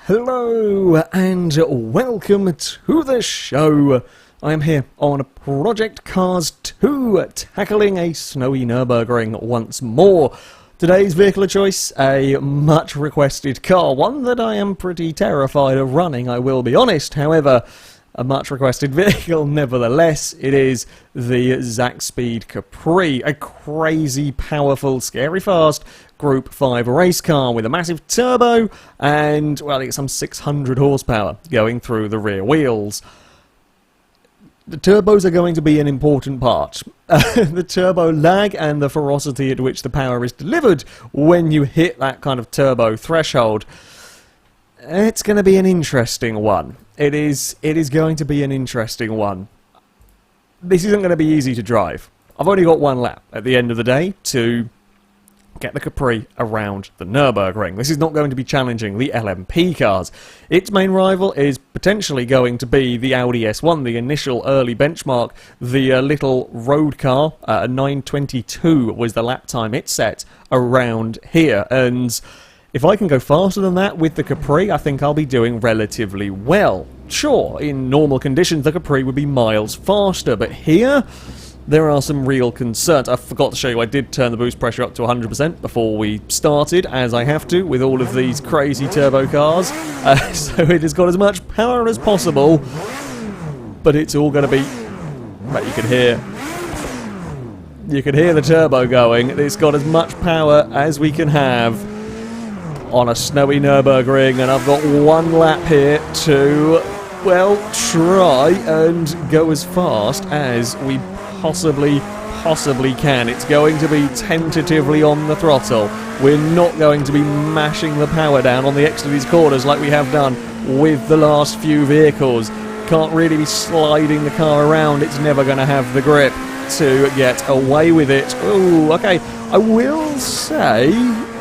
Hello and welcome to the show. I am here on Project Cars 2, tackling a snowy Nurburgring once more. Today's vehicle of choice, a much requested car, one that I am pretty terrified of running, I will be honest. However, a much requested vehicle nevertheless. It is the Zakspeed Capri, a crazy, powerful, scary fast Group 5 race car with a massive turbo and, well, it's some 600 horsepower going through the rear wheels. The turbos are going to be an important part. The turbo lag and the ferocity at which the power is delivered when you hit that kind of turbo threshold. It's going to be an interesting one. It is going to be an interesting one. This isn't going to be easy to drive. I've only got one lap at the end of the day to get the Capri around the Nurburgring. This is not going to be challenging the LMP cars. Its main rival is potentially going to be the Audi S1, the initial early benchmark, the little road car. 9:22 was the lap time it set around here, and if I can go faster than that with the Capri, I think I'll be doing relatively well. Sure, in normal conditions the Capri would be miles faster, but here there are some real concerns. I forgot to show you, I did turn the boost pressure up to 100% before we started, as I have to with all of these crazy turbo cars. So it has got as much power as possible, but it's all going to be... But you can hear the turbo going. It's got as much power as we can have on a snowy Nürburgring, and I've got one lap here to, well, try and go as fast as we possibly can. It's going to be tentatively on the throttle. We're not going to be mashing the power down on the exit of these corners like we have done with the last few vehicles. Can't really be sliding the car around. It's never going to have the grip to get away with it. Ooh, okay. I will say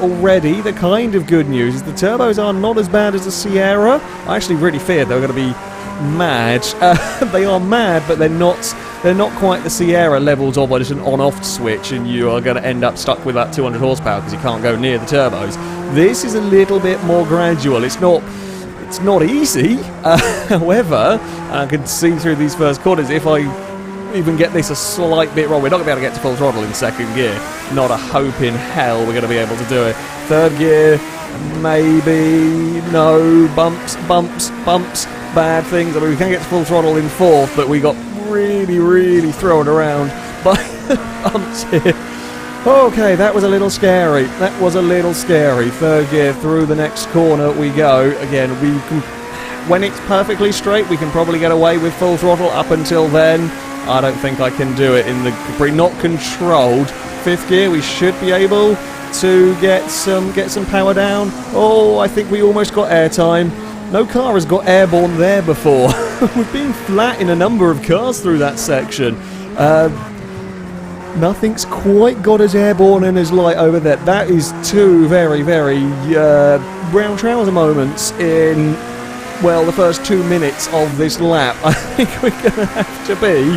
already the kind of good news is the turbos are not as bad as the Sierra. I actually really feared they were going to be mad. They are mad, but they're not quite the Sierra levels of just an on-off switch and you are going to end up stuck with that 200 horsepower because you can't go near the turbos. This is a little bit more gradual. It's not easy. However, I can see through these first corners if I even get this a slight bit wrong. We're not going to be able to get to full throttle in second gear. Not a hope in hell we're going to be able to do it. Third gear, maybe. No, bumps, bad things. I mean, we can get to full throttle in fourth, but we got really thrown around by bumps here. Okay, that was a little scary. Third gear, through the next corner we go. Again, we can, when it's perfectly straight, we can probably get away with full throttle. Up until then, I don't think I can do it in the Capri. Not controlled. Fifth gear, we should be able to get some power down. Oh, I think we almost got airtime. No car has got airborne there before. We've been flat in a number of cars through that section. Nothing's quite got as airborne and as light over there. That is two very brown trouser moments in, well, the first 2 minutes of this lap. I think we're going to have to be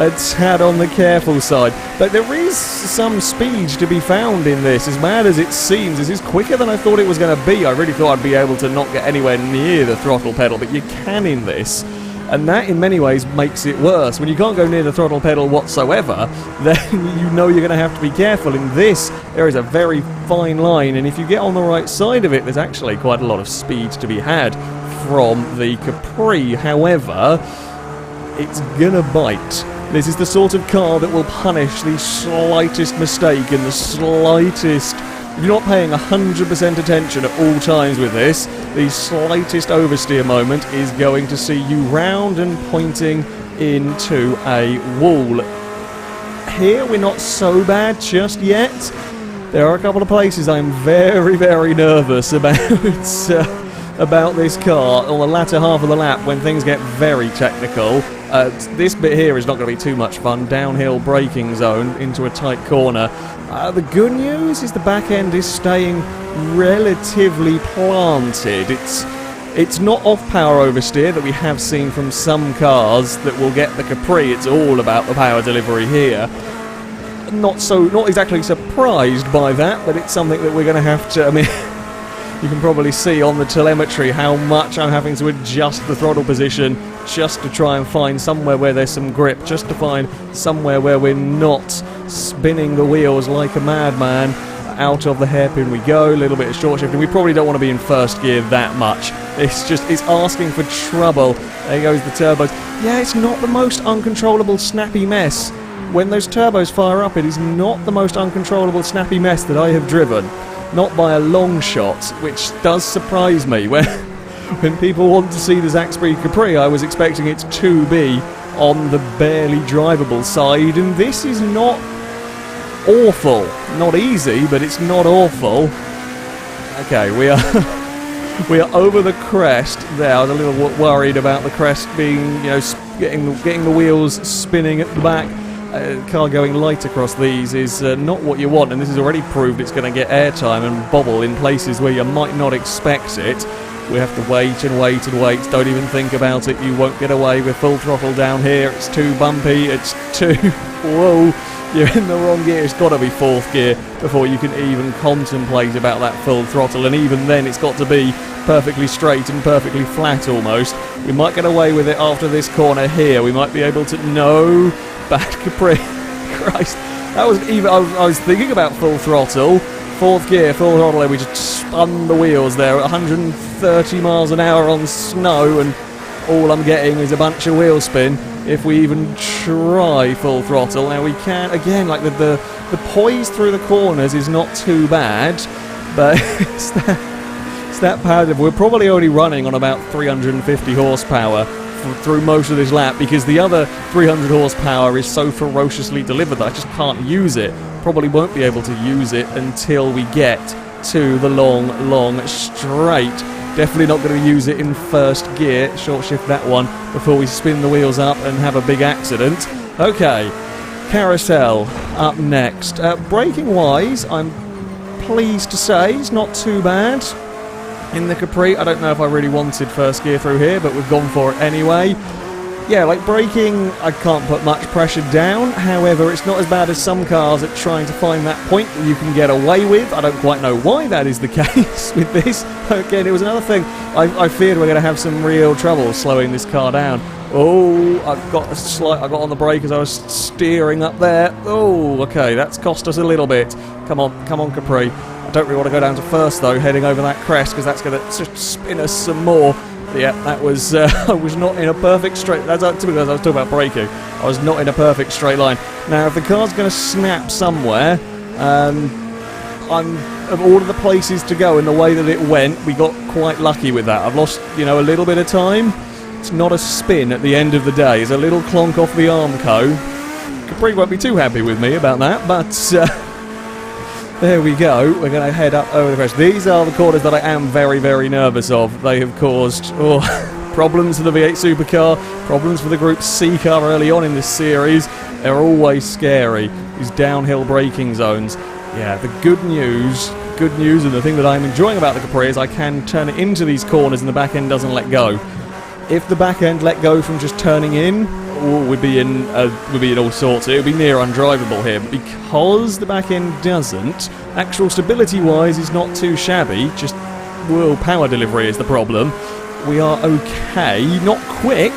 a tad on the careful side. But there is some speed to be found in this. As mad as it seems, this is quicker than I thought it was going to be. I really thought I'd be able to not get anywhere near the throttle pedal, but you can in this. And that, in many ways, makes it worse. When you can't go near the throttle pedal whatsoever, then you know you're going to have to be careful. In this, there is a very fine line, and if you get on the right side of it, there's actually quite a lot of speed to be had from the Capri. However, it's gonna bite. This is the sort of car that will punish the slightest mistake and the slightest... If you're not paying 100% attention at all times with this, the slightest oversteer moment is going to see you round and pointing into a wall. Here, we're not so bad just yet. There are a couple of places I'm very nervous about about this car on the latter half of the lap when things get very technical. This bit here is not going to be too much fun. Downhill braking zone into a tight corner. The good news is the back end is staying relatively planted. It's not off-power oversteer that we have seen from some cars that will get the Capri. It's all about the power delivery here. Not exactly surprised by that, but it's something that we're going to have to... I mean, You can probably see on the telemetry how much I'm having to adjust the throttle position just to try and find somewhere where there's some grip, just to find somewhere where we're not spinning the wheels like a madman. Out of the hairpin we go, a little bit of short shifting. We probably don't want to be in first gear that much. It's asking for trouble. There goes the turbos. Yeah, it's not the most uncontrollable snappy mess. When those turbos fire up, it is not the most uncontrollable snappy mess that I have driven. Not by a long shot, which does surprise me. When people want to see the Zakspeed Capri, I was expecting it to be on the barely drivable side, and this is not awful. Not easy, but it's not awful. Okay, we are over the crest there. I was a little worried about the crest being, you know, getting the wheels spinning at the back. Car going light across these is not what you want, and this has already proved it's going to get airtime and bobble in places where you might not expect it. We have to wait and wait and wait. Don't even think about it. You won't get away with full throttle down here. It's too bumpy. It's too... Whoa. You're in the wrong gear. It's got to be fourth gear before you can even contemplate about that full throttle, and even then it's got to be perfectly straight and perfectly flat almost. We might get away with it after this corner here. We might be able to... No! Bad Capri. Christ. That was even... I was thinking about full throttle. Fourth gear, full throttle, and we just spun the wheels there at 130 miles an hour on snow, and all I'm getting is a bunch of wheel spin. If we even try full throttle, now we can, again, like the poise through the corners is not too bad, but it's that power. We're probably only running on about 350 horsepower through most of this lap, because the other 300 horsepower is so ferociously delivered that I just can't use it. Probably won't be able to use it until we get to the long straight. Definitely not going to use it in first gear. Short shift that one before we spin the wheels up and have a big accident. Okay, carousel up next. Braking wise, I'm pleased to say it's not too bad in the Capri. I don't know if I really wanted first gear through here, but we've gone for it anyway. Yeah, like braking, I can't put much pressure down. However, it's not as bad as some cars at trying to find that point that you can get away with. I don't quite know why that is the case with this. Again, it was another thing. I feared we're going to have some real trouble slowing this car down. Oh, I got on the brake as I was steering up there. Oh, okay, that's cost us a little bit. Come on, Capri. I don't really want to go down to first, though, heading over that crest, because that's going to spin us some more. Yeah, that was... I was not in a perfect straight... Typically, as I was talking about braking, I was not in a perfect straight line. Now, if the car's going to snap somewhere, of all of the places to go and the way that it went, we got quite lucky with that. I've lost, a little bit of time. It's not a spin at the end of the day. It's a little clonk off the Armco. Capri won't be too happy with me about that, but... there we go. We're going to head up over the crest. These are the corners that I am very, very nervous of. They have caused problems for the V8 supercar, problems for the Group C car early on in this series. They're always scary, these downhill braking zones. Yeah, the good news, and the thing that I'm enjoying about the Capri is I can turn it into these corners and the back end doesn't let go. If the back end let go from just turning in, we'd be in all sorts. It would be near undrivable here, but because the back end doesn't, actual stability-wise is not too shabby. Just power delivery is the problem. We are okay, not quick,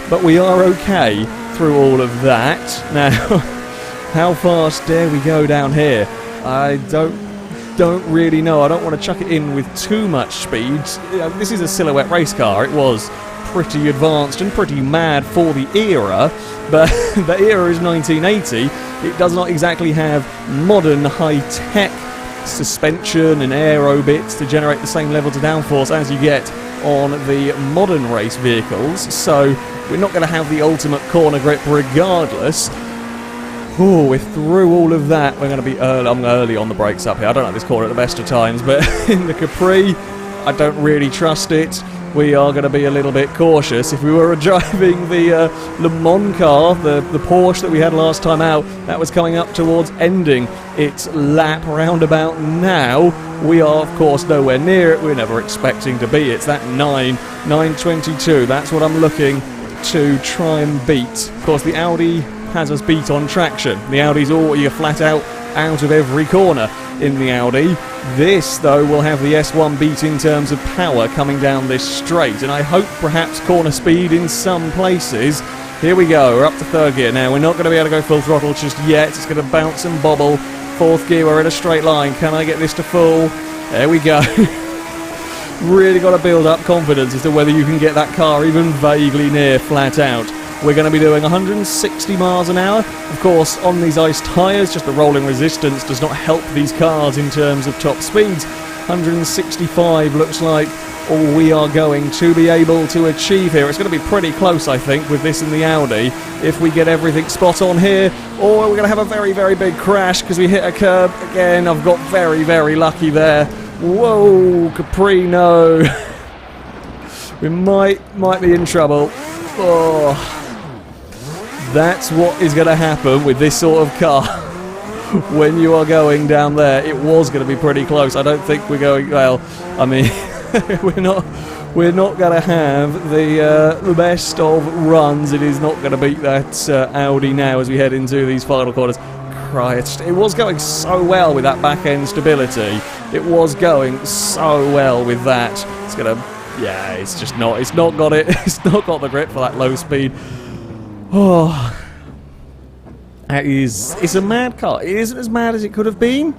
but we are okay through all of that. Now, how fast dare we go down here? I don't really know. I don't want to chuck it in with too much speed. This is a silhouette race car. It was pretty advanced and pretty mad for the era, but the era is 1980. It does not exactly have modern high-tech suspension and aero bits to generate the same levels of downforce as you get on the modern race vehicles, so we're not going to have the ultimate corner grip regardless. Oh, we're through all of that. We're going to be early. I'm early on the brakes up here. I don't like this corner at the best of times, but in the Capri, I don't really trust it. We are going to be a little bit cautious. If we were driving the Le Mans car, the Porsche that we had last time out, that was coming up towards ending its lap roundabout now. We are, of course, nowhere near it. We're never expecting to be. It's that 9:22. That's what I'm looking to try and beat. Of course, the Audi has us beat on traction. The Audi's all you're flat out of every corner. in the Audi. This, though, will have the S1 beat in terms of power coming down this straight, and I hope perhaps corner speed in some places. Here we go, we're up to third gear now. We're not going to be able to go full throttle just yet. It's going to bounce and bobble. Fourth gear, we're in a straight line. Can I get this to full? There we go. Really got to build up confidence as to whether you can get that car even vaguely near flat out. We're going to be doing 160 miles an hour. Of course, on these ice tyres, just the rolling resistance does not help these cars in terms of top speeds. 165 looks like all we are going to be able to achieve here. It's going to be pretty close, I think, with this in the Audi, if we get everything spot on here, or we're going to have a very, very big crash because we hit a curb. Again, I've got very, very lucky there. Whoa, Capri, no. We might be in trouble. Oh, that's what is going to happen with this sort of car. When you are going down there, it was going to be pretty close. I don't think we're going, well, I mean, we're not going to have the best of runs. It is not going to beat that Audi now as we head into these final corners. Christ, it was going so well with that back end stability. It was going so well with that. It's going to, yeah, it's just not, it's not got it. It's not got the grip for that low speed. Oh, it's a mad car. It isn't as mad as it could have been.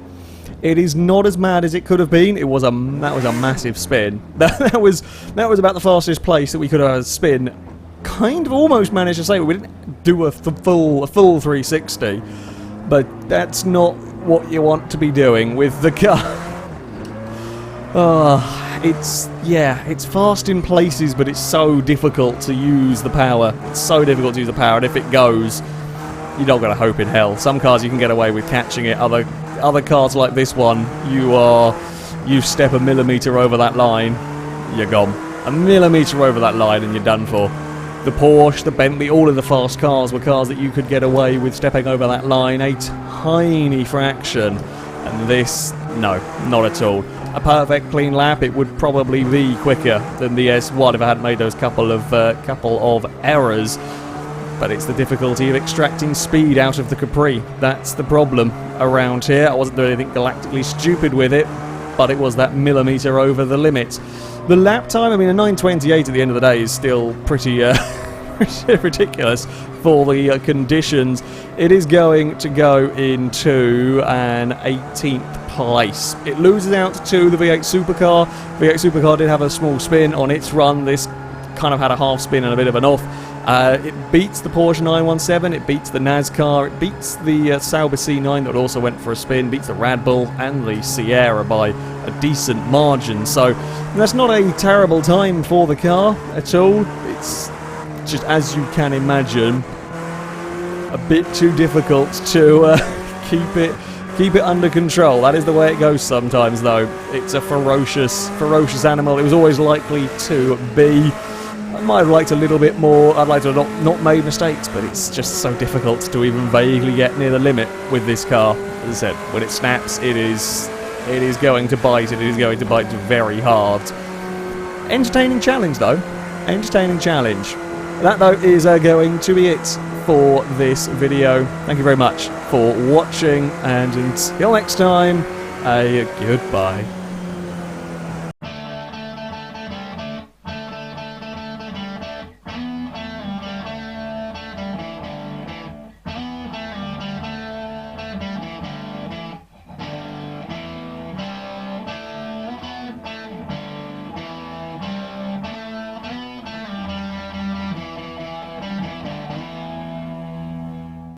It is not as mad as it could have been. That was a massive spin. That was about the fastest place that we could have had a spin. Kind of almost managed to say we didn't do a full 360, but that's not what you want to be doing with the car. It's fast in places, but it's so difficult to use the power. It's so difficult to use the power, and if it goes, you're not going to hope in hell. Some cars you can get away with catching it. Other cars like this one, you step a millimetre over that line, you're gone. A millimetre over that line and you're done for. The Porsche, the Bentley, all of the fast cars were cars that you could get away with stepping over that line a tiny fraction. And this, no, not at all. A perfect clean lap, it would probably be quicker than the S1 if I hadn't made those couple of errors. But it's the difficulty of extracting speed out of the Capri. That's the problem around here. I wasn't doing anything galactically stupid with it, but it was that millimetre over the limit. The lap time, I mean, a 9:28 at the end of the day is still pretty ridiculous for the conditions. It is going to go into an 18th place. It loses out to the V8 Supercar. V8 Supercar did have a small spin on its run. This kind of had a half spin and a bit of an off. It beats the Porsche 917, it beats the NASCAR, it beats the Sauber C9 that also went for a spin, beats the Red Bull and the Sierra by a decent margin. So that's not a terrible time for the car at all. It's just, as you can imagine, a bit too difficult to keep it under control. That is the way it goes sometimes, though. It's a ferocious animal. It was always likely to be. I might have liked a little bit more. I'd like to have not made mistakes, but it's just so difficult to even vaguely get near the limit with this car. As I said, when it snaps, it is going to bite. It is going to bite very hard. Entertaining challenge, though. Entertaining challenge. That, though, is going to be it for this video. Thank you very much for watching, and until next time, goodbye.